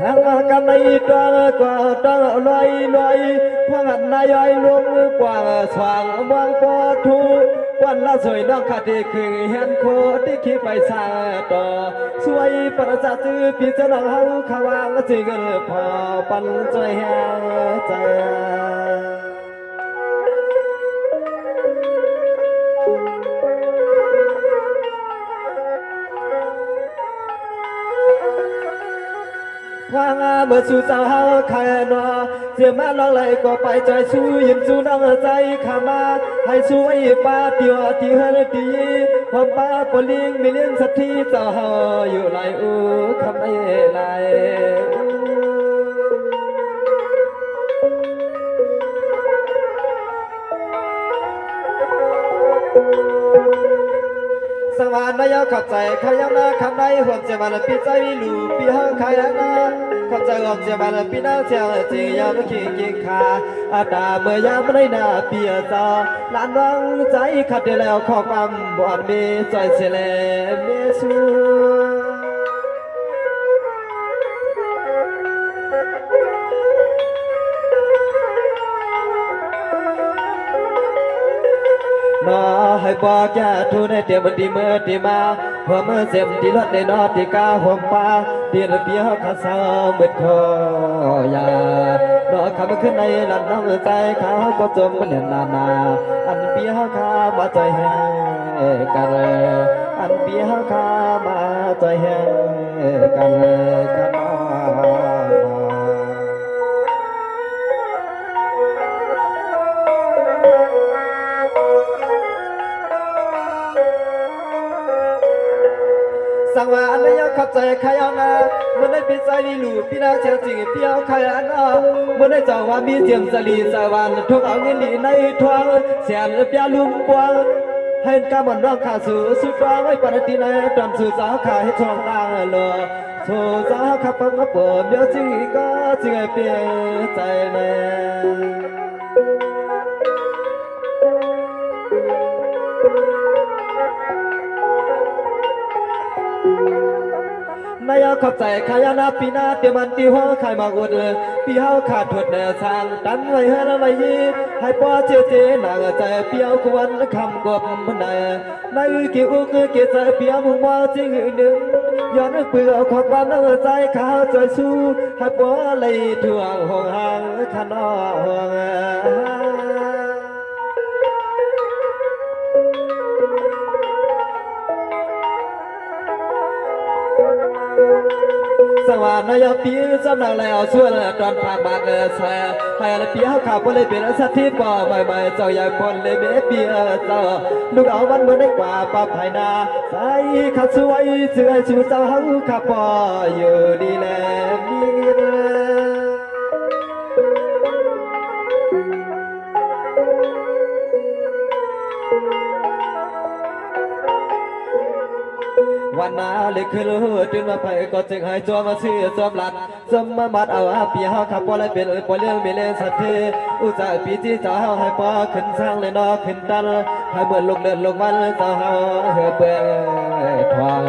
hàng cam này toang quả toang loay khoang hẳn nay ai luôn quả xoàng mang qua thu quan la rồi đang khát đi khơi hẹn khô đi khi phải xa to xuôi phần xa tư phía chân hàng hậu khao ang chỉ gần phò pan chơi hè chơi khoang mưa su sao hao khai nó diệp má lo lại có phải trời su yên su đangใจขามาให้suไอ้ป้าเตียวที่เฮลตีความป้าปลิงมีเลี้ยงสัตว์ที่เจ้าอยู่ไหลอูคำไอ้ไหลสังวานนายขับใจขยันนาคำในหัวใจมันปีใจหลู่ปีห้องขยันนาขับใจออกใจมันปีน้าเชียงจียามขี้กินขาอาตาเมื่อยามไม่น่าเปียจอลานวังใจขัดแล้วขอความบ่อนมีใจเสลเมสูนอให้ปอแก่ทุนให้เตรียมดีเมื่อดีมาหัวเมื่อเสียมดีรถในนอดีกาหัวป้าดีระเบียบข้าสาวเบ็ดคอยานอคำขึ้นในหลังน้ำใจเขาก็จมเหนียนนาอันเบียข้ามาใจแห้กันอันเบียข้ามาใจแห้กันกันนอสังวานไม่ยอมขับใจใครเอานาเมื่อได้ปีใจมีหลู่ปีนาเชียวจริงเปียวใครอันนาเมื่อได้เจ้าว่ามีเจียมสลีสวรรค์ทุกเอาเงินหลีในทวงเสียนเปียลุงปวงให้การมันร้องขาสู่สุดฟ้าไว้ปนตีในตอนสู่สาวขาให้ทองต่างเลอโซสาวขับปั๊มขับปวดเดี๋ยวจึงก็จึงเปียใจแน่นายขอบใจขายนาปีนาเตรียมันตีหัวขายมาอุดปีเฮาขาดถดแนวทางดันไว้ให้ละไว้ยีให้ป้อเจเจนางใจเปียวกวนคำกบมันไหนนายกี่อุกกี่ใจเปียวมุงว่าจริงหนึ่งย้อนเปลือกขอบความน้ำใจข้าวใจสู้ให้ป้อเลยถ่วงห่วงห่างขนอห่วงสวรรค์นายปีสำนักแล้วช่วยตอนผ่านมาแซ่ให้ละปีเขาข่าวบ่เลยเป็นสัตว์ที่ป่อใหม่ๆเจ้าใหญ่ปนเลยเบี้ยเบี้ยเจ้าลูกเอาวันเมื่อได้กว่าป้าภายนาใส่ข้าสวยเสื่อชูเจ้าเขาข้าป่ออยู่ดีแลมีเงินวันนาเล็กขึ้นรู้จึงมาไปก็จึงให้จวมาซื้อจวมหลัดจวมามัดเอาปีเฮาขับปอเลยเป็นปอเลี้ยงมีเลนสัตย์อุตส่าห์ปีที่เจ้าให้ปอขึ้นสร้างเลยนอขึ้นตันให้เมื่อลงเดินลงวันเจ้าเฮาเหือเปื่อยทอง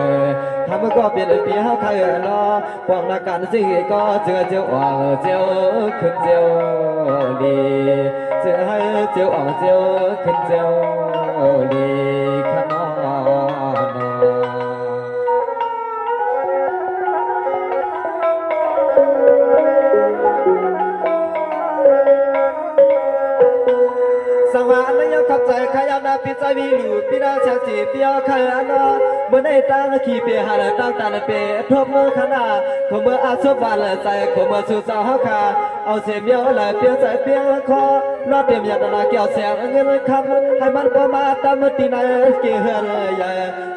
ทำก็เปลี่ยนปีเฮาใครนอปองนักการสิ่งก็เจอเจ้าอ่างเจ้าขึ้นเจ้าดีเจอให้เจ้าอ่างเจ้าขึ้นเจ้าดีขนอสังวานไม่ยอมขับใจขยันนาปีใจมีหลู่ปีนาเชียงจีเปียวขยันนาเมื่อได้ตั้งขี่เปียหันตั้งตาเปียทบมือขนาขมืออาชบวันใจขมือสู่สาวขาเอาเสียเมียวเลยเปียใจเปียคอรอเตรียมยาดนาเกี่ยวเสียงเงินคำให้มันประมาตามตีนายเกี่ยวเฮือนใหญ่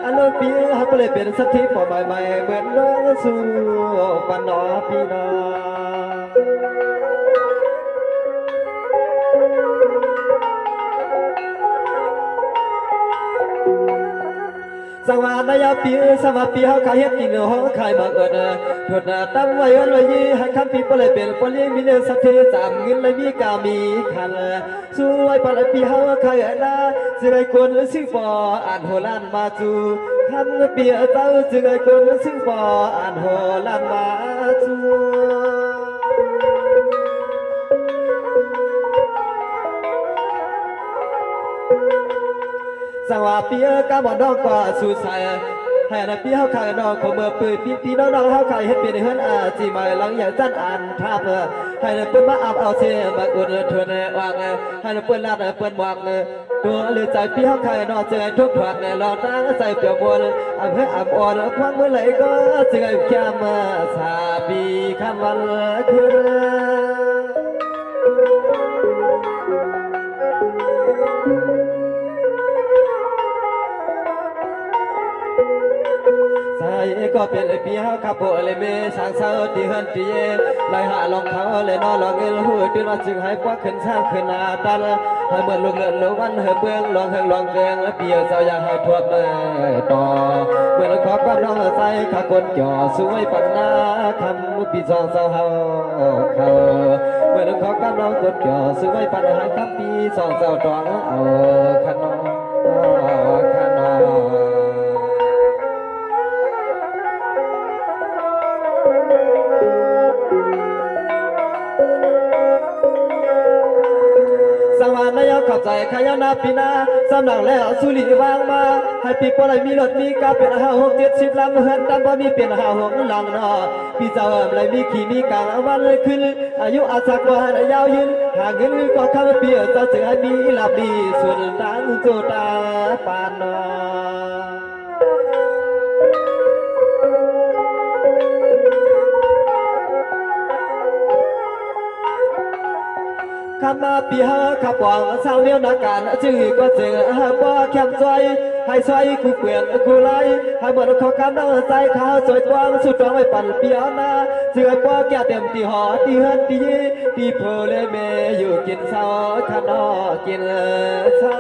อันนั้นปีเขาเลยเป็นสักทีพอใหม่ๆเหมือนน้องสู่ปันนอปีนา สวัสดีปีสวัสดีเขาขายเห็ดกินห้องขายมาเอิญถดตั้งไว้วันไว้ยี่ให้คำปีปเลยเป็นปลีมีเนื้อสัตย์สามเงินเลยมีกามีขันสวยปลายปีเขาขายนาสิไอคนซึ่งปออ่านโหลานมาจูคำปีเต้าสิไอคนซึ่งปออ่านโหลานมาจู สังว่าเปียกาบ่น้องกว่าสู่ใส่ให้นะพี่เฮาขายน้องขอเมื่อปืนพี่น้องเฮาขายเฮ็ดเป็นเฮือนสิมาหลังอย่างจันอ่านทับให้นะเปิ้นมาอับเอาเสียมาอุดทวนวางให้นะเปิ้นลาดเปิ้นวางตัวหรือใจพี่เฮาขายน้องเจอทุกทางรอตาใส่เปียบวนอำเภออับอ่อนพังเมื่อไหร่ก็สิให้แค่มาสาบีคันวันคืนก็เป็นพี่เฮาขับโบเลยเมสางเศร้าที่เฮินที่เย่ลอยหาลองเขาเลยนอลองเงินหูตื่นมาจึงให้พวกขึ้นช่างขึ้นนาตันให้เหมือนลูกเลือดลูกวันเฮเบื้องลองเฮงลองเกงและเปียวเศร้าอยากให้ทั่วเมื่อต่อเมื่อขอความน้องใส่ขาคนจ่อสวยปันนาคำปีสองเศร้าเฮาเขาเมื่อขอความน้องคนจ่อสวยปันหาคำปีสองเศร้าตองเอาขนมขนมสวรรค์นายเข้าใจขยันนาปีนาสำนักแล้วสุริวางมาให้ปีปอะไรมีรถมีกาเป็น5-6-70ลำเฮือนตามบ่มีเป็น5-6หลังนอพี่เจ้าอะไรมีขี่มีกลางวันเลยขึ้นอายุอาศักว่าให้ยาวยืนหาเงินก็ข้ามเปียเจ้าจึงให้มีหลับดีส่วนดังโจตาปานนอข้ามาปีหาขับหวังสร้างเลี้ยวนาการจื้อก็เจอหาบ่แคมซอยให้ซอยกูเปลี่ยนกูไล่ให้เหมือนขอคำน้องใจข้าวสวยกว้างสุดร้องไว้ปั่นเปียนาเจือบ่แก่เต็มที่หอที่เฮือนที่เพลเลยเมอยู่กินเศร้าข้านอกินเศร้า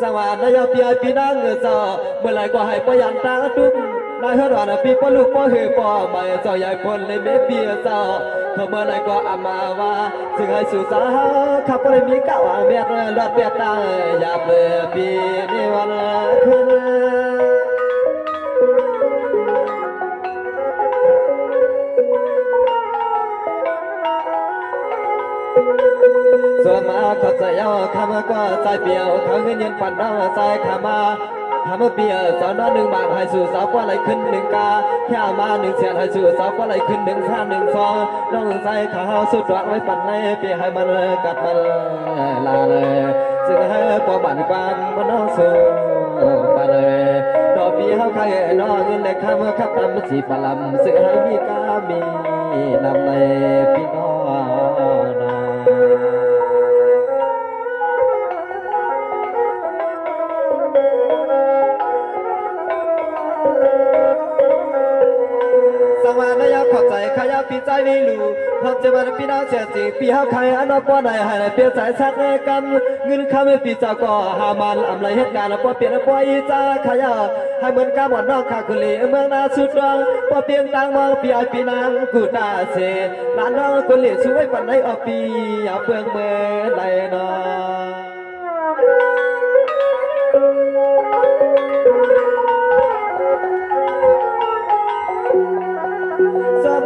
สวัสดีพี่พี่นางเงือเจ้าเมื่อไรก็ให้ปยันตาตุ้มนายเฮรอนพี่ป้อลูกป้อเฮป้อไม่เจ้าใหญ่คนเลยเมพี่เจ้าเขาเมื่อไรก็อามาว่าจึงให้สู่สาวขับไปมีก้าวเบียดรถเบียดตาอย่าเบื่อพี่ในวันคืนส่วนมาเขาใจยาวข้ามาก็ใจเปียวเขาเงินยืนปั่นน้องใจข้ามาข้ามาเปียวสาวน้อย1 บาทให้สู่สาวว่าไหลขึ้น1 กาแค่มา1 แสนให้สู่สาวว่าไหลขึ้น1 3 1 2น้องใจข้าสุดหวังไว้ปั่นในเปียให้มันกัดมันลาเลยซึ่งให้พอบั่นความมันน้องสู่ไปเลยดอกปีเฮาใครน้องเงินได้ข้ามาขับตามสีปลำซึ่งให้มีกามีนำในพี่น้องสวรรค์นายเข้าใจขยับปีใจไม่รู้พร้อมจะมาพี่น้องเสียจริงปีเฮาใครอันนป้อใดให้เปลี่ยนสายสักกำเงินข้าไม่ปีเจ้าก็หามันอำไรเหตุการณ์ป้อเปลี่ยนป้ออีจ้าขยับให้เหมือนกาบ่อนนอกขาคุลีเมืองนาสุดรองป้อเปลี่ยนต่างมองปีไอปีนางกูตาเสลานน้องคนเหลี่ยช่วยปันในอปีอย่าเปลืองเมื่อไรนอ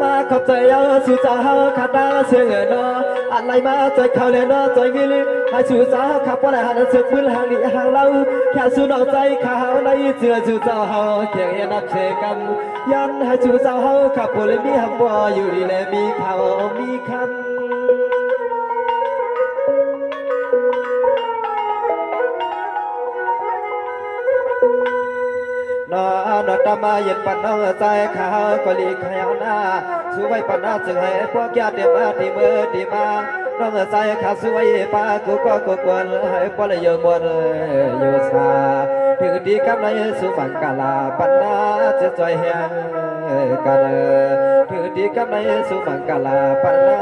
มาขับใจเอาสู่สาวขาตาเสียงนออะไรมาใจเขาเลยนอใจเงินให้สู่สาวขับว่าไหนหันเสือกมือห่างนี่ห่างเราแค่สู่นอกใจเขาในเสือสู่สาวเขาเขียงนับเชกันยันให้สู่สาวเขาขับโพลมีหับว่าอยู่ดีและมีเขามีคำนอนตามาเย็นปันน้องใจข้าวก็ลีขยาวหน้าสู้ไว้ปันหน้าจึงให้พวกญาติมาที่มือที่มาน้องใจข้าวสู้ไว้ป้ากูก็กวนให้พอเลยโยมวนโยสาถึงดีกับนายสุบังกาลาปันหน้าจะจอยแหงกันถึงดีกับนายสุบังกาลาปันหน้า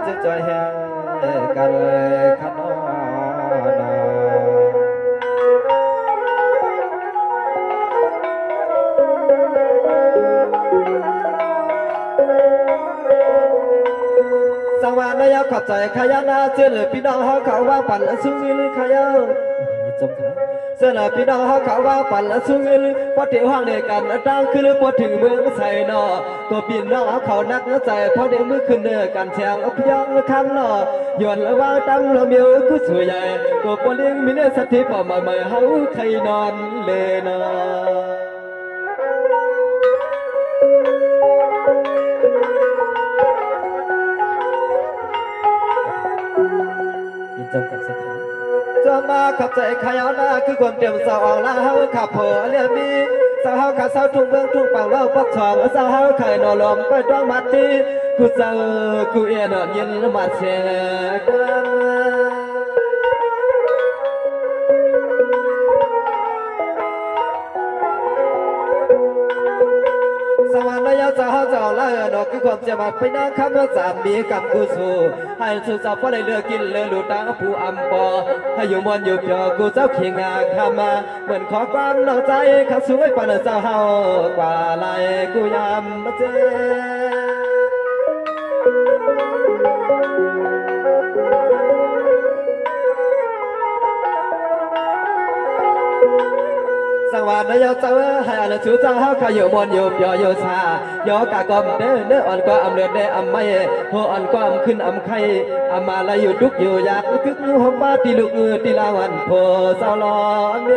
จะจอยแหงกันขนมสวรรค์นายขับใจขยันนาเจริญพี่น้องเขาเขาว่าปั่นสุวิลขยันจำข เสนอพี่น้องเขาเขาว่าปั่นละสูงเงินพอเที่ยวห้างเดียกันตั้งขึ้นพอถึงเมืองใส่นอตัวปีนน้องเขานักใจพอเดี๋ยวมือขึ้นเนื้อกันแฉงเอาพยองข้างนอย้อนละว่าตั้งเราเมียวคือสวยใหญ่ตัวปนเลี้ยงมีเนื้อสถิตป่อมาเฮาใครนอนเลยนอยินจบกับเสถียรจะมาขับใจขยาวหน้าคือความเตรียมสาวเอาละเฮาขับเผอเรียมีสาวเฮาขาสาวทุ่งเมืองทุ่งปังเล่าปักช่องสาวเฮาไข่นอลมไปต้องมัดที่กูเจอกูเอียนอนเย็นมัดเชกันสวรรค์ยาสาวเจ้าละดอกคือความเจ็บมาไปนั่งคำสามมีกับกูสู้ให้สู้สาวเพราะได้เลือกกินเลือหลุดตาผู้อำปอให้อยู่มวนอยู่เพียวกูเจ้าเขียงาคำมาเหมือนขอความนอกใจข้าสวยปานเจ้าเฮากว่าไรกูยามมาเจสังวานนายเจ้าให้อันชูเจ้าเฮาขยมวนอยู่เปียวอยู่ชายอกะกอมเด้ออ่อนก็อำเลือดได้อำไม่หัวอ่อนก็อำขึ้นอำไข่อำมาละอยู่ทุกอยู่อยากคึกอยู่ห้องบ้านที่ลูกที่ลาวันโพเศร้าลอเม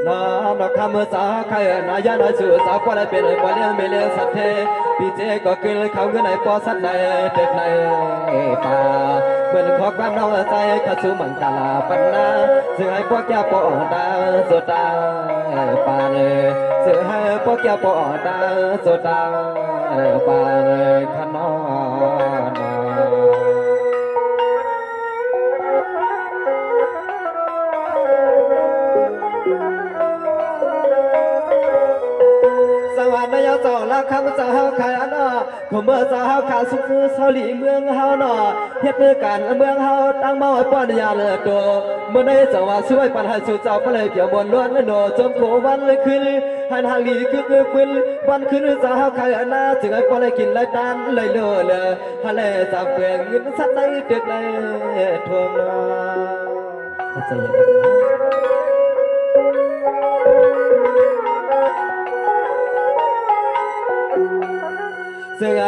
น้องคำสาใครนายนายสู่สาวก็ได้เป็นบ่เลี้ยงไม่เลี้ยงสัตว์เทพี่เจก็กินเขาเงินไหนปอสัตว์ไหนเด็กไหนป่าเหมือนขอความน้องใจข้าสู่มันกาลาปันนาเสือให้พวกแกปอดาสุดาป่าเลยเสือให้พวกแกปอดาสุดาป่าเลยขนอนสวรรค์นายเจ้าละคำสาวขายอันนอขมเมื่อสาวขาสุขสาวหลีเมืองเฮาหนอเฮ็ดมือกันเมืองเฮาตั้งเมาไว้ป้อนยาเลือดโตเมื่อในจังหวะช่วยปัญหาสู่เจ้าก็เลยเปียวบนล้วนโนจมโขวันเลยขึ้นหันหางหลีคือปืนวันขึ้นสาวขายอันนาจึงให้ป้อนเลยกินเลยตานเลยโลเลยหันเลยสามเปลืองเงินสัตว์ในเด็กเลยทวงนอเข้าใจยังไงเสือ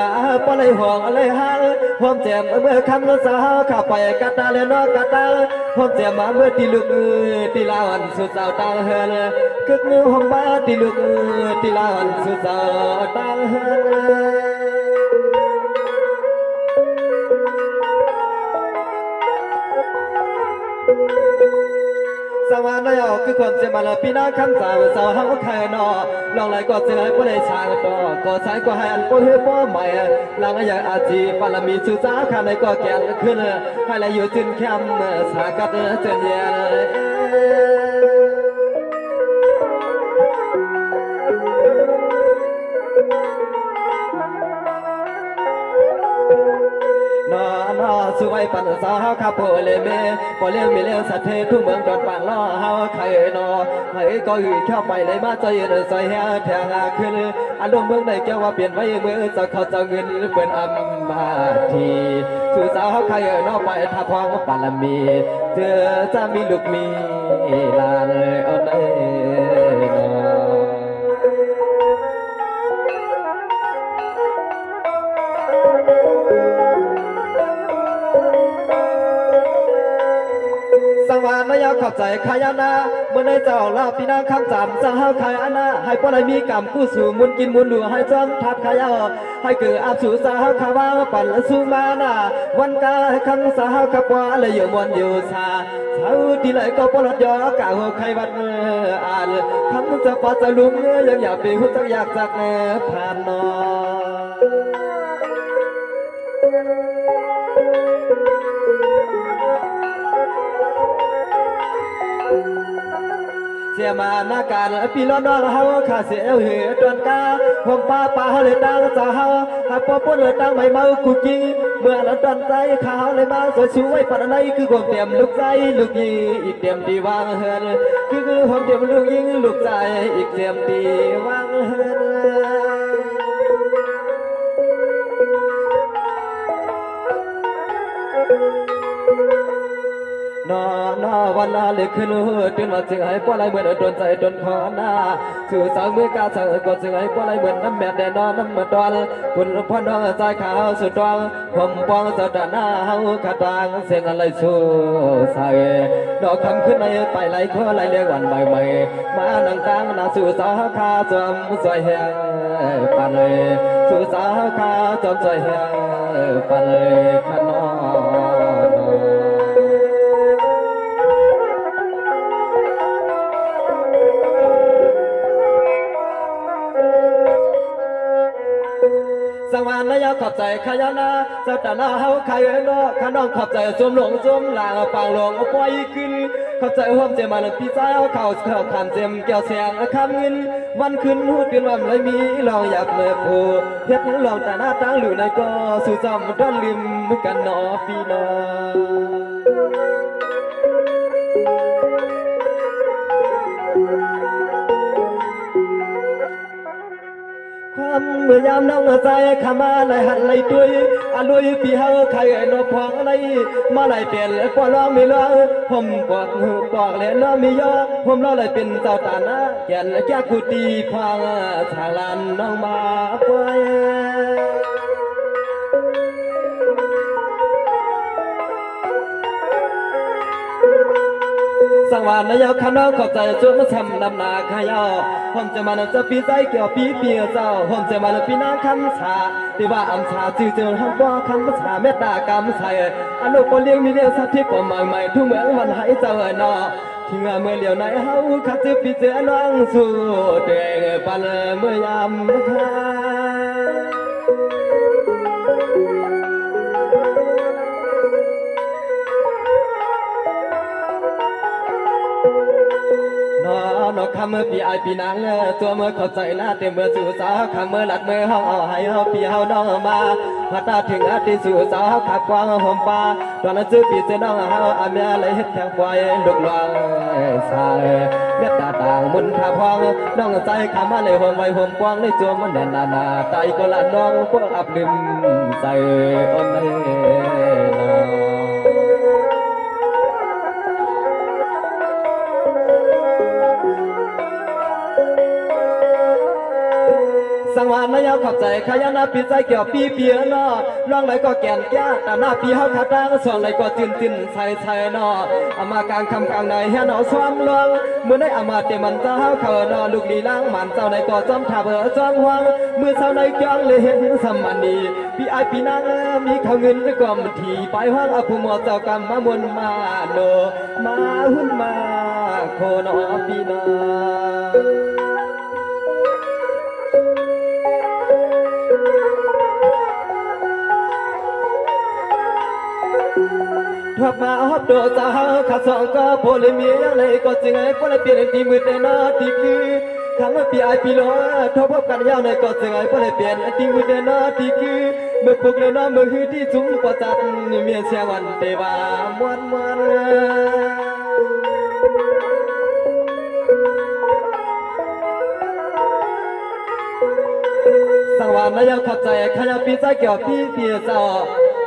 ปลายห่วงอะไรฮะความเจ็บเมื่อคำสาวข้าไปกัดตาเลยนอกกัดตาความเจ็บมาเมื่อที่ลูกที่ลาวันสุดสาวตาเฮินคึกมือห้องบ้านที่ลูกที่ลาวันสุดสาวตาเฮินสวรรค์นายคือความเจ็บมาละพี่น้าคำสาวสาวเฮาใครนอลองไหลก็เจอให้ผู้ใดชางต่อก็ใช้ก็ให้อันผู้เฮือผู้ใหม่หลังอย่างอาจีปาลมีสุสาข้าในก็แก่ขึ้นให้ไหลอยู่จินแคมสากัดเจนเยสวยปันสาวข้าโพเลเมพอเลี้ยงมีเลี้ยงสัตว์เททุกเมืองดอนปังล้อเฮาใครนอให้ก็อยู่เข้าไปเลยมาใจเดินใส่แห่แทงขึ้นอารมณ์เมืองในแก้วว่าเปลี่ยนไว้เมื่อจะเขาจะเงินเป็นอัมมาทีสู่สาวใครนอไปถ้าพองปาลมีเธอจะมีลูกมีลาเลยเอาได้นอสังวานนายเข้าใจขายานาเมื่อในเจ้าลาปีนาคำจำสาวขายอานาให้ป้อนให้มีกรรมกู้สู่มุนกินมุนดูให้จอมทัดขายาให้เกิดอาสู่สาวขาวาปั่นสู่มานาวันกาให้คำสาวขปวาเลยอยู่มวนอยู่ชาเช้าที่ไหลก็ปลดยอกะหัวใครวันอ่านคำจะปัดจะลุงยังอยากไปหุ่นจักอยากจากผ่านนอเสียมาหน้าการปีล้อนเฮาข้าเสียเหตุดวนกาผมป้าป้าเลยตั้งสาเฮาหากป้าป้นเลยตั้งไม่เมากูกิงเมื่อละดวนใจข้าเลยมาสวยสวยปัดในคือความเต็มลูกใจลูกยีอีกเต็มดีวางเฮินคือความเต็มลูกยิงลูกใจอีกเต็มดีวางเฮิน เลยขึ้นจนมาจึงให้ป้อไรเหมือนโดนใจโดนคอหน้าสู่สาวเมื่อกาเธอก็จึงให้ป้อไรเหมือนน้ำแม่แดนนอนน้ำมาดอนคุณพ่อน้องใจขาวสุดดวงผมปองสตาหน้าเฮาขาดางเสียงอะไรสู้ใส่ดอกคำขึ้นในไปไหลขอไหลเรียกวันใหม่ๆมานั่งตั้งหน้าสู่สาวคาจอมสวยแหงปันเลยสู่สาวคาจอมสวยแหงปันเลยขนอสังวานนายขอบใจขยานาเจ้าตาหน้าเฮาใครเนาะข้าน้องขอบใจสวมหลงสวมหลางปางหลงเอาปล่อยขึ้นขอบใจห่วมเจมันพี่ใจเอาเข่าคำเจมเกี่ยวแสงคำเงินวันขึ้นหูตื่นวันเลยมีลองอยากเมื่อผู้เฮ็ดลองตาหน้าตั้งหรือในก็สู่จำด้านริมกันเนาะพี่น้องความเมื่อยามน้องใจขามาเลยหันเลยตุยอลุยปีเฮาใครนอพองอะไรมาเลยเปลี่ยนปอร้องไม่ร้องผมบอกเลยน้องไม่ยอผมร้องเลยเป็นเจ้าตาหน้าแก่นแก่กูตีพังทางลานน้องมาปล่อยสังวานนายข้าน้องขอบใจจนมาทำนำนาขยอผมจะมันจะปีใจเกี่ยวปีเปียเจ้าผมจะมันปีนางคำชาที่ว่าอัมชาจืดเจอห้องบ่คำชาเมตตากรรมใส่อนุปเลี้ยงมีเลี้ยงสัตว์ที่ปมใหม่ทุ่งเมืองวันหายเจ้าเนาะทิ้งเมื่อเลี้ยวในเฮาขัดจืดปีเจอน้องสู่เด็กปันเมื่อยามคานอกคำเมื่อปีไอปีนางตัวเมื่อเข้าใจหน้าเต็มเมื่อสู่สาวคำเมื่อหลัดเมื่อเฮาเอาให้เฮาปีเฮาน้องมาพัดตาถึงอาทิสู่สาวขับกวางหอมปลาตอนนั้นซื้อปีเสน้องเฮาอาเมียเลยเฮ็ดแทงควายลุกลวงสายเม็ดตาต่างมุนทาพองน้องใจคำมาเลยหอมไว้หอมกวางในจัวมันแน่นนาใจก็ละน้องพวกอับลืมใส่อ้นเลยสังวานนายขอบใจขยันปีใจเกี่ยวปีเปียนอร้องไหลก็แก่นแก่แต่หน้าปีเฮาขาดางส่วนไหลก็จินใส่นอเอามากลางคำกลางในเฮาเอาซ้อมลวงเมื่อได้เอามาเตมันเจ้าเขนอลูกลีล้างมันเจ้าในก็จอมทับจอมหวังเมื่อเช้าในจ้องเลยเห็นสมันนีพี่ไอพี่นางมีข้าวเงินก็มันทีไปห้องอภูมิเจ้ากรรมมามนมาโนมาหุ่นมาโคนอพี่น้องทบมาฮอบโดจ้าข้าสองก็โพลิมีอย่างไรก็จึงไอ้พวกเราเปลี่ยนตีมือแต่นาทีคือคำว่าปีไอปีโลทบพบกันยาวในก็จึงไอ้พวกเราเปลี่ยนตีมือแต่นาทีคือเมื่อปลุกเลยน้องเมื่อหือที่ซุ้มก็จัดเมียเสียวันเตวามวนสังวานนายขอบใจขยับปีใจเกี่ยวปีเปียเจ้า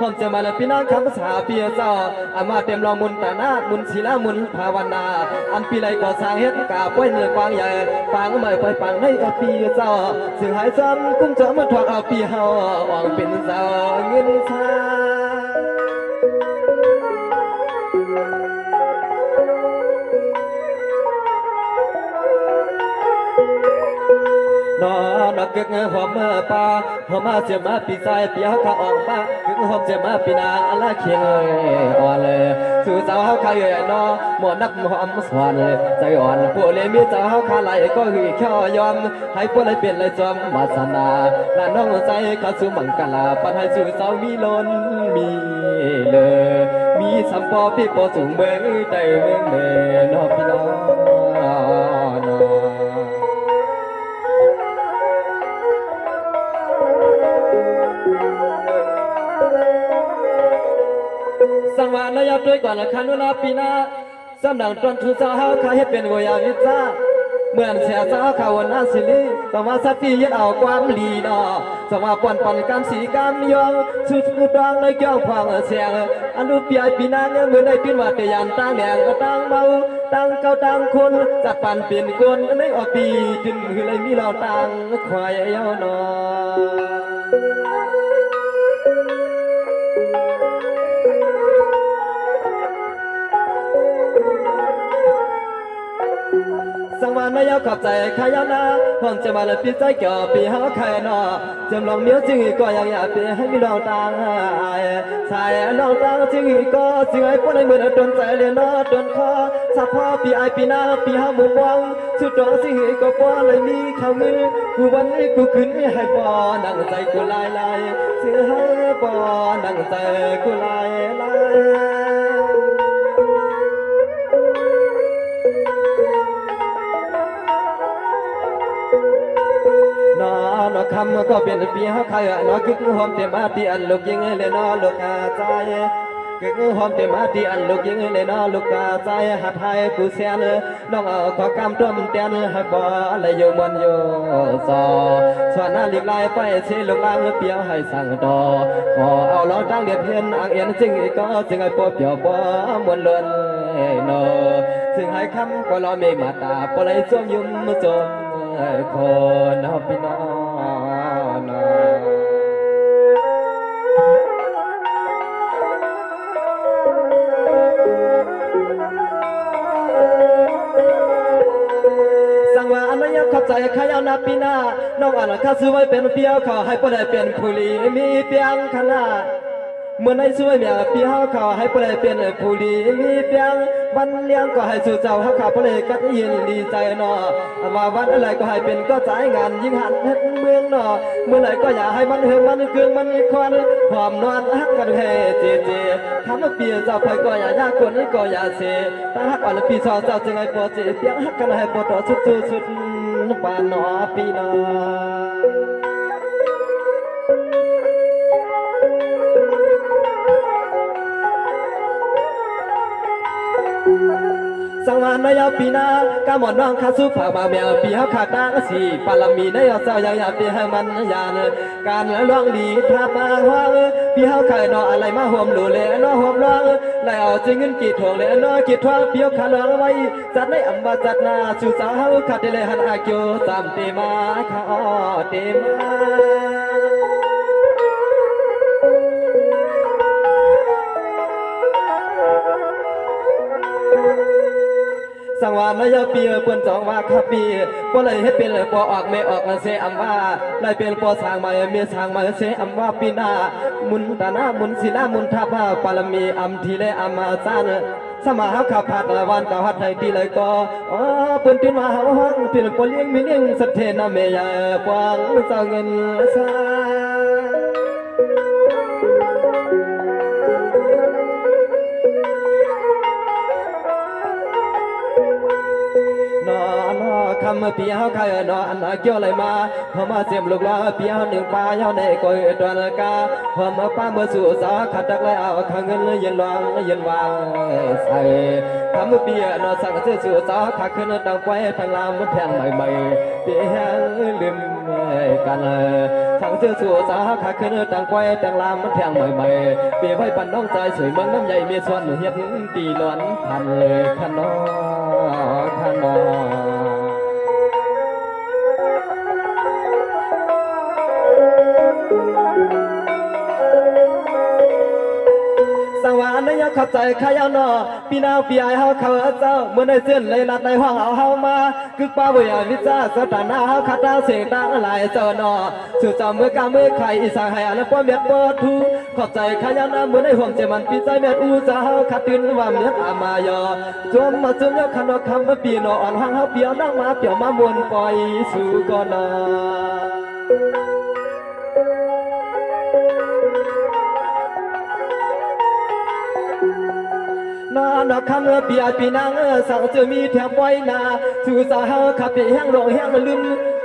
ผมจะมาแล้วพี่น้องคำภาษาเปียเจ้าอามาเต็มลองมุนตาหน้ามุนศิลามุนภาวนาอันปีไรก็สร้างเฮ็ดกาป้วยเนื้อกวางใหญ่ปางใหม่ไปปังให้กับปีเจ้าสื่อหายซ้ำกุ้งจะมาถอดเอาปีเฮาออกเป็นเจ้าเงินชานอกกึกหอมปลาหอมมาเสียมาปีใจเปียข้าออกปากึกหอมเสียมาปีนางอะไรเคียงอ่อนเลยสู่สาวข้าเอ๋ยนอหมอนับหอมสวนใจอ่อนพวกเลยมีสาวข้าไหลก็หือข้อยอมให้พวกเลยเปลี่ยนเลยจอมมาสนาลานน้องใจข้าสู่มังกรปันให้สู่สาวมีล้นมีเลยมีสัมปอพี่ปอสูงเมืองใจเมืองเมนอพี่น้องสังวานนายด้วยก่อนละคันวนาปีนาสำนักตนทุสาหาข้าให้เป็นวิญาวิจาเหมือนเสียสาวข่าวนาสิลีสมาสัตย์ยึดเอาความลีนอสมาปนกามสีกามยองสุดกุดองในเกี่ยวควางเสียงอนุปีไอปีนางเมื่อได้ขึ้นว่าเตียนตั้งแดงก็ตั้งเมา ตั้งเก้าตั้งคนจัดปันเปลี่ยนกวนในอปีจึงคือเลยมีเราตั้งควายเย้านอสังวานไม่ยาวขับใจขายานาพร้อมจะมาเลยปีใจเกี่ยวปีหาใครนอจำลองเมียวจึงก็อยากปีให้มีเราต่างสายเราต่างจึงก็จึงให้พวกในมือโดนใจเรียนนอโดนคอสับพ่อปีไอปีหน้าปีหามุมวังสุดต่อจึงก็ป้อเลยมีข้าวมือกูวันนี้กูขึ้นให้ป้อนั่งใจกูลายลายจึงให้ป้อนั่งใจกูลายลายนอนคำก็เป็นปีหาใครนอคึกหอมเต็มอาที่อันลูกยิงเลยนอลูกอาใจคึกหอมเต็มอาที่อันลูกยิงเลยนอลูกอาใจหัดให้กูเสียนน้องเอาขอกำต้มเตียนให้บ่เลยอยู่มันอยู่ซอส่วนนั้นหลีกลายไปเชลูกลางเปียวให้สั่งต่อพอเอาล้อตั้งเดียดเพียนอ่างเอียนจึงก็จึงให้ปวดเปียวบ่มวนล้วนนอจึงให้คำก็รอไม่มาตาบ่เลยจมยุ่มจมคนพี่น้องสังวาอันยังขับใจขายานาปีนาน้องอันข้าซื้อไว้เป็นเปียวขอให้ผู้ใดเป็นผู้ลีมีเปียงขนาดเมื่อในช่วยเมียปีเฮาขอให้ผู้ใดเป็นผู้ลีมีเปียงวันเลี้ยงก็ให้สู่เจ้าเฮาขาผู้ใดกัดยินดีใจเนาะมาวันอะไรก็ให้เป็นก็จ่ายงานยิ่งหันเฮ็ดเมืองเนาะเมื่อไหร่ก็อย่าให้มันเหืองมันเกืองมันควันหอมนอนฮักกันให้เจเจทำเปียเจ้าไปก็อย่ายากคนก็อย่าเสถ้าฮักอ่อนปีสอเจ้าจึงให้ปอเจเปียงฮักกันให้ปอต่อสุดสุดปานนอปีนอสังวานนายปีนากาหมอนน้องข้าสู้ฝากมาเมียปีเฮาขาดตั้งสี่ปาลมีนายเจ้าอยากปีให้มันยานการล่วงดีถ้ามาห้องปีเฮาขายนออะไรมาห่มหลูเลนอห่มร้องแล้วเอาจริงเงินกี่ทวงเลนอกี่ทวงเปียวขาลองไว้จัดในอัมบาจัดนาสู่สาวขาดเลยหันอาเกียวตามเตมาข้าเตมาสังวานนายปีเปิ้นจองว่าขับปีบ่เลยให้เป็นปอออกไม่ออกเสอัมว่าเลยเป็นปอสร้างมาเมียสร้างมาเสอัมว่าปีหน้ามุนตานามุนศิลามุนทัพปารมีอัมทีเลอัมมาซานสมาหาขับผัดวันกะฮัดให้ปีเลยก็อ๋อเปิ้นตินมาเฮาฮ้องเป็นปอเลี้ยงมีเลี้ยงสัทเทนะเมยปวงเจ้าเงินซานอนคำปีเฮาขายนออันเกี่ยวอะไรมาพอมาเสียมลูกล้อปีเฮาหนึ่งปลาเฮาในก้อยตวนกาพอมาป้าเมื่อสู่สาขัดดักเลยเอาข้างเงินยันวางยันวางใส่คำปีนอสั่งซื้อสู่สาขัดขึ้นตั้งไว้ทางลามมันแทงใหม่ๆปีแห้งลืมกันสั่งซื้อสู่สาขัดขึ้นตั้งไว้ทางลามมันแทงใหม่ๆปีไว้ปันน้องใจสวยเมืองน้ำใหญ่มีส่วนเฮ็ดตีนอนพันเลยขนอขนอสังวานนายขับใจขายานอปีนาวปีไอเฮาเขาเจ้าเมื่อในเส้นเลยลัดในห้องเอาเฮามาคึกป้าเวียวิจาสถานะเฮาขัดดาวเสียงดังหลายเจ้านอสู่จอมเมื่อกาเมื่อไข่อีสานให้อันป้อเม็ดปอทูขอบใจขายานาเมื่อในห่วงเจมันปีใจเม็ดอูจะเฮาขัดตื่นว่าเม็ดอามายอจมมาจมยกขนกคำปีนออ่อนห้างเฮาเปียวนั่งมาเปียวมามวนปล่อยสู่ก่อนอนอคำปีอาปีนางสังจะมีแถวปล่อยนาสู่สาวขับไปแห้งโรงแห้งลืม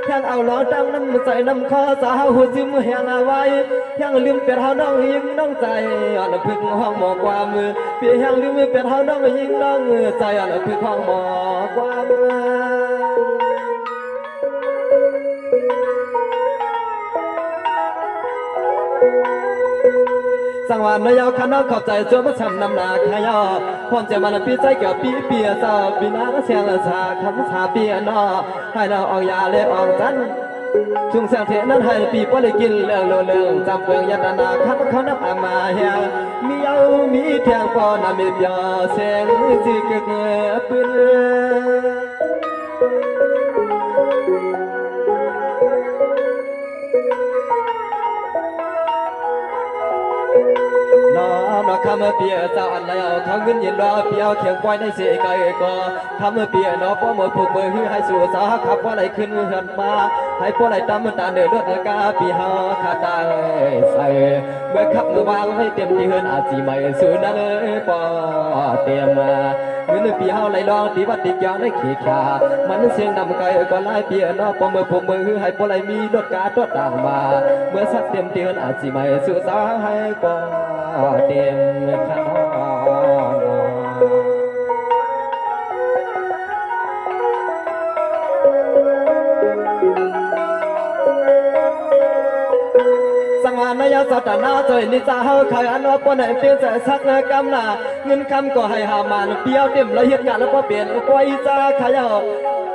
แห้งเอาล้อดังน้ำใจน้ำคอสาวหัวซึมแห้งเอาไว้แห้งลืมเป็ดเฮาน้องยิงน้องใจอ่อนพึ่งห้องหมอกว่ามือปีแห้งลืมเป็ดเฮาน้องยิงน้องใจอ่อนพึ่งห้องหมอกว่ามือ สังวานนายเอาขันน้องขอบใจจนมาช้ำน้ำหนาขยอพร้อมจะมันปีใจเกี่ยวปีเปียสาวปีนาเสียงละชาคำชาเปียนอให้เราออกยาเละออกจันช่วงแสงเทนั้นให้ปีป้อเลยกินเรื่องเรื่องจำเปลืองยันนาคำเขานับอามาเฮียมีเอามีแทงปอนามีเปียเสียงจีเกเกปืนน้อคำเปียเจ้าอันแล้วทางเงินยินรอเปียวเขียงปล่อยในเสียไกลก็คำเปียน้อป้อหมดผูกมือให้สู่สาขับว่าไหลขึ้นเหินมาให้พวกไหลตามมันตาเดือดรถกาปีหาขาตาใส่เมื่อขับมือวางให้เต็มที่เหินอาจีไม่สู่นั้นปอเตรียมมาเงินปีเฮาไหลลองตีวัดติดยาวในขีดขามันเสียงดำไกลก็ไล่เปียน้อป้อมือผูกมือให้พวกไหลมีรถกาตรถต่างมาเมื่อสักเต็มที่เหินอาจีไม่สู่สาให้ปอเต็มขนอนสังวานนายสัตนาจอยนิจาเฮาขายอันว่าปนเปลี่ยนใจสักกำนาเงินคำก็ให้หามันเปียวเต็มละเอียดกันแล้วพอเปลี่ยนปล่อยจ้าขาย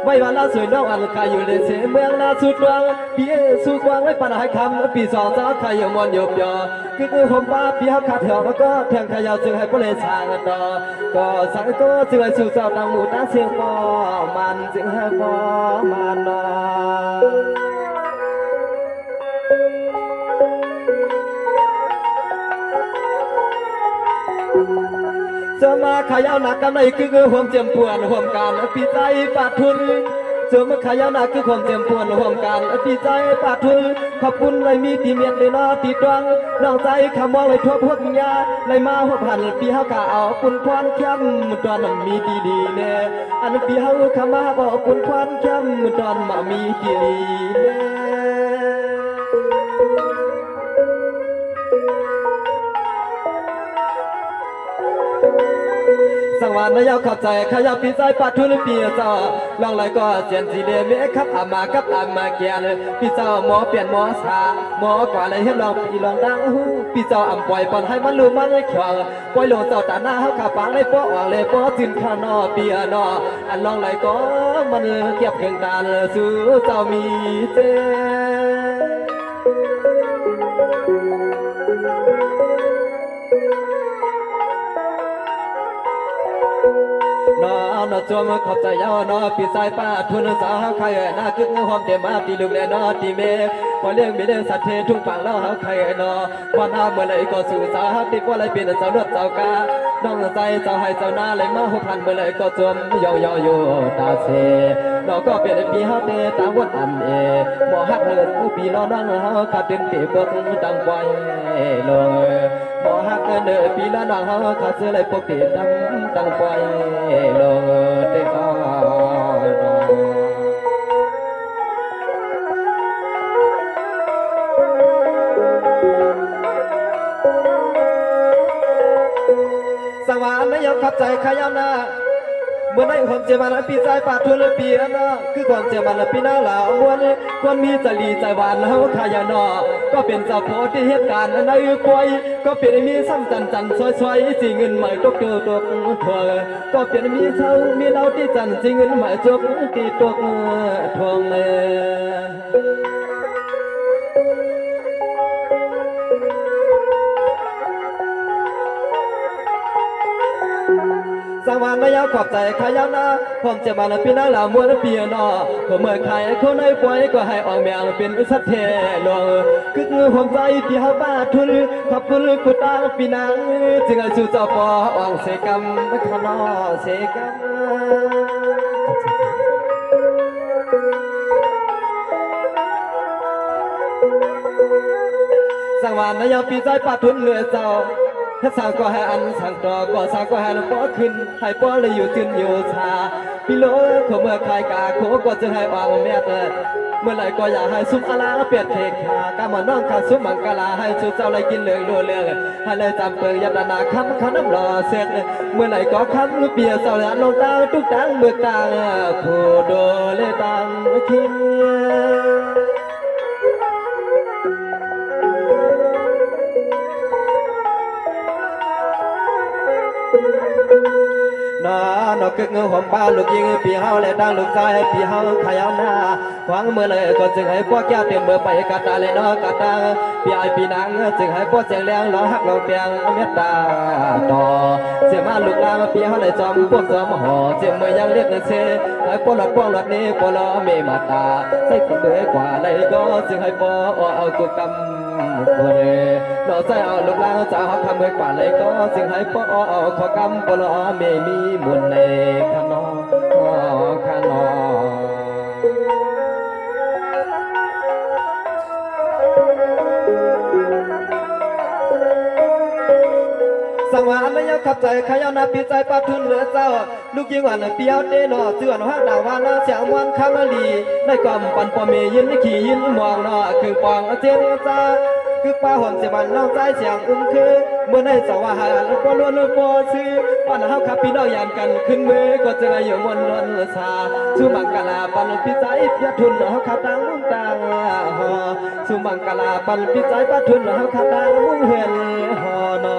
ไว้วันละสวยน้องอันขายอยู่ในเสียเมืองนาสุดวังเปียสุดวังไว้ปัญหาคำปีสองจ้าขายอยู่มอนอยู่เปียคือผมป้าเปียขาดเถอะก็แทงขายจึงให้ผู้เล่นช่างต่อก็สังก็จึงให้สู่เจ้าดังหมู่ตาเสียงปอมันจึงให้ปอมันนอจะมาขายเอาหนักกันในคือห่วมเจียมปวนห่วมการปีใจปาทุนจะมาขายเอาหนักคือห่วมเจียมปวนห่วมการปีใจปาทุนขอบคุณเลยมีตีเมียนเลยนอตีดวงน้องใจคำมองเลยทั่วพวกยาเลยมาหัวพันปีเฮากะเอาปุ่นควันเข้มตอนนั้นมีดีๆเนี่ยอันปีเฮาคำมาบอกปุ่นควันเข้มตอนมามีดีๆเนี่ยสังวานนายเข้าใจขยับปีใจปัดทุนปีเจ้าลองเลยก็เจียนสีเลเมครับอามากับอามาเกียนปีเจ้าหมอเปลี่ยนหมอสาหมอกว่าอะไรให้ลองปีลองดังหูปีเจ้าอ่ำปล่อยปอนให้มันรู้มันเลยเขียวปล่อยลงเจ้าตาหน้าเขาขาปังเลยป้ออ่างเลยป้อจินข้านอปีนออันลองเลยก็มันเก็บเพียงตาสู้เจ้ามีเจนอจวมขอบใจยาวนอปีสายป้าทุนสาวใครน่าคึกหอมเต็มมาตีลูกแลนอตีเมพอเลี้ยงมีเลี้ยงสัตว์เททุ่งปังเล่าหาใครนอพอหน้าเมื่อไรก็สู่สาวติดว่าไรเป็นสาวรถสาวกาน้องใจสาวให้สาวหน้าเลยมาหุบพันเมื่อไรก็จวมยออยู่ตาเสนอก็เปลี่ยนปีเฮาเตตามวันอันหมอฮักเลิศปีล้อน้องเฮาขับเดินเตะบกดังไวลงหมอฮักเดินปีล้อน้องเฮาขับเสื้อเลยปกติดังไวลงเตะอ้อสังวานไม่ยอมขับใจขยำหน้าเมื่อในความเจ็บมันปีใจปาทุนปีนะคือความเจ็บมันปีหน้าหลาวมวนควรมีใจดีใจหวานเฮาขยันนอก็เป็นเจ้าโพที่เหตุการณ์ในป่วยก็เป็นมีซ้ำจันซอยสิเงินใหม่ตกเจอตกถั่วก็เป็นมีเช้ามีเราที่จันสิเงินใหม่จกตีตกทวงสังวานนายขอบใจขยันนะผมจะมาปีหน้าหลามวนปีนอผมเมื่อใครคนในป่วยก็ให้ออกแมวเป็นสัตว์เทลงคือผมใจปีเฮาบ้าทุนขอบคุณกุตาปีนังจึงสู่เจ้าปออ่องเสกรรมขนอเสกรรมสังวานนายปีใจปาทุนเหลือเจ้าถ้าสาวก็ให้อันสั่งต่อก็สาวก็ให้ป้อขึ้นให้ป้อเลยอยู่จืนอยู่ชาพี่โลขเมื่อใครกาโคก็จะให้วางแม่เติดเมื่อไรก็อยากให้ซุปอาลาเปียดเทคากามาน้องขาซุปมังกาลาให้ชุดเจ้าเลยกินเหลืองรัวเรื่องให้เลยจำเปิงยับนาคำน้ำรอเสร็จเมื่อไรก็คำเปียเสาหลานลงตาทุกตังเมื่อตาผู้โดเลตังคิด nó cứ ngư hòm ba lụcยิงปีเฮาและดังลูกชายปีเฮาขยาวหน้าหวังเมื่อเลยก็จึงให้พวกแก้วเตรียมเมื่อไปกาตาเลยเนาะกาตาปีไอปีนางจึงให้พวกเสียงแรงร้องฮักเราเปียงเมตตาต่อเสียมาลูกลางปีเฮาเลยจอมพวกจอมห่อเจียมเมื่อยังเรียกเงินเชให้พวกหลอดพวกหลอดนี้พวกเราเมมาตาใส่คนเบื่อกว่าเลยก็จึงให้พวกเอากุกำพวกเนาะใส่เอาลูกลางจะเอาคำเมื่อกว่าเลยก็จึงให้พวกเอาขอกำพวกเราเมมีมุนในขนอขนอสังวานยังขับใจขยานาปีใจปะทุนเหลือเจ้าลูกยิงวันเปียวเตนอเสื่อนหักดาวานาเสียงวันคำลีในกล่อมปันปอมียินขี่ยินมองนอคือปองเจนจ้าคือป้าหอมเสียมันน้องใจเสียงคือเมื่อในสวรรค์ก็ล้วนบ่ซื้อปันเฮาขับพี่น้องยานกันขึ้นมือก็จะอยู่มนวนชาสุมังกลาปันพิจัยเพียทุนเฮาขับดังมุ่งต่างหอสุมังกลาปันพิจัยปะทุนเฮาขับดังมุ่งเห็นหอนอ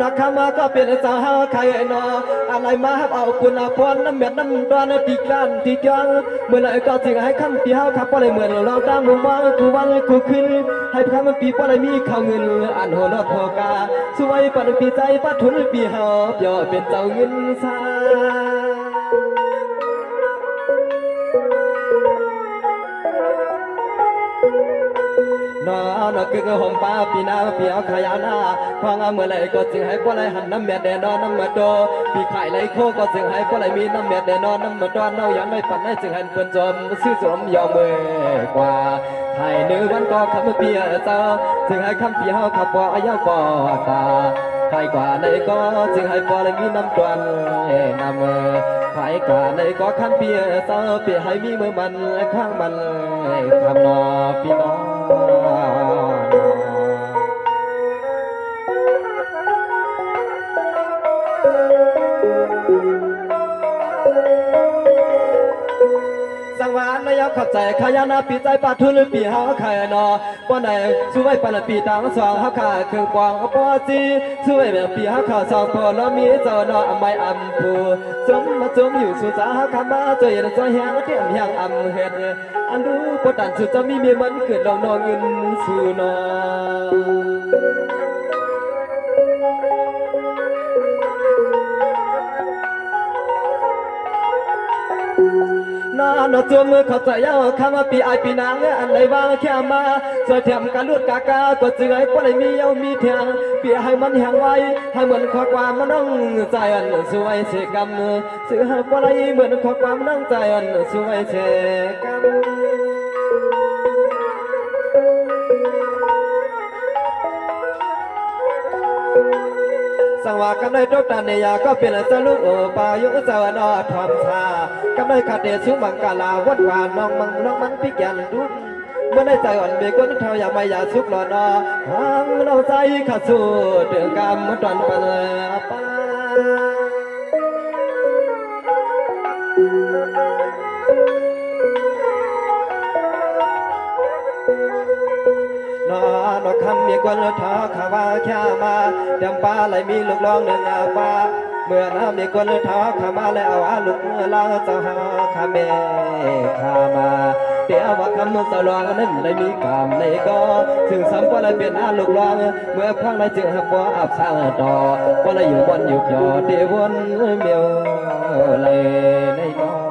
นักขมาก็เป็นสาวใครเนาะอะไรมาเอาปุณพรน้ำเม็ดน้ำตาลที่กันที่จังเมื่อไหร่ก็จึงให้คำปีเฮาขับอะไรเหมือนเราตั้งมุมว่ากูวันกูขึ้นให้คำปีอะไรมีข้าวเงินอันหัวรอดพอกาสวยปันปีใจปัดทุนปีเฮาเปียวเป็นเจ้าเงินซานอคือหอมป้าปีนาปีเอาขยาวหน้าฟังเมื่อไรก็จึงให้พวกไรหันน้ำเม็ดแดนน้ำมาโตปีไข่ไรโคก็จึงให้พวกไรมีน้ำเม็ดแดนน้ำมาตอนเน่ายันไม่ปันให้จึงให้เปิ้นจมซื้อสมยอมเมื่อกว่าไทยเนื้อวันก็คำเปียเจ้าจึงให้คำปีเฮาขับว่าอายาปอตาไทยกว่าในก็จึงให้พวกไรมีน้ำตวนน้ำไทยกว่าในก็คำเปียเจ้าเปียให้มีมือมันข้างมันคำนอพี่น้องสังวานนายขับใจขยานาปีใจปะทุนปีเฮาขายนอป้อนไหนช่วยปันปีต่างสองเฮาขาเครื่องปองปอจีช่วยแบบปีเฮาขาสองพอแล้วมีเจ้านอไม่อำผู้จมมาจมอยู่สุสาเฮาขามาเจอเจ้าแหงเทียมแหงอำเฮ็ดอันรู้ปดันสุดจะมีเมียมันเกิดลองนอเงินสู่นอนอจมเข้าใจยาวคำปีไอปีนางอันไหนว่าแค่มาสวยแถมการลุดกากาก็จึงไอ้ก็เลยมีเย้ามีเทียงปีให้มันแหงไว้ให้เหมือนข้อความมันต้องใจอันสวยเสกำสื่อให้ก็เลยเหมือนข้อความมันต้องใจอันสวยเสกำสังวากันได้ตกตาเนียก็เป็นสลุปายุสวรรค์ทอมชากันได้ขัดเดชุมังกาลาวัดวานน้องมันพิแกนดุเมื่อได้ใจอ่อนเบก้นเท่าอย่าไม่อย่าสุกหลอนอหางเราใจขัดสู้เดือดกรรมตอนปันป้านอคำมีกวนท้อขาวาแค่มาดำปลาไหลมีลูกร้องเนื้อปลาเมื่อน้ำมีกวนท้อขามาแล้วเอาลูกลาเจ้าหาขาเมขามาเดี๋ยวว่าคำสลองนั้นเลยมีกรรมในก็ถึงสำว่าเลยเป็นอาลูกร้องเมื่อพังเลยจึงหักว่าอับสร้างต่อว่าเลยอยู่บนอยู่หยอดเดวนเมียวเลยในน้อ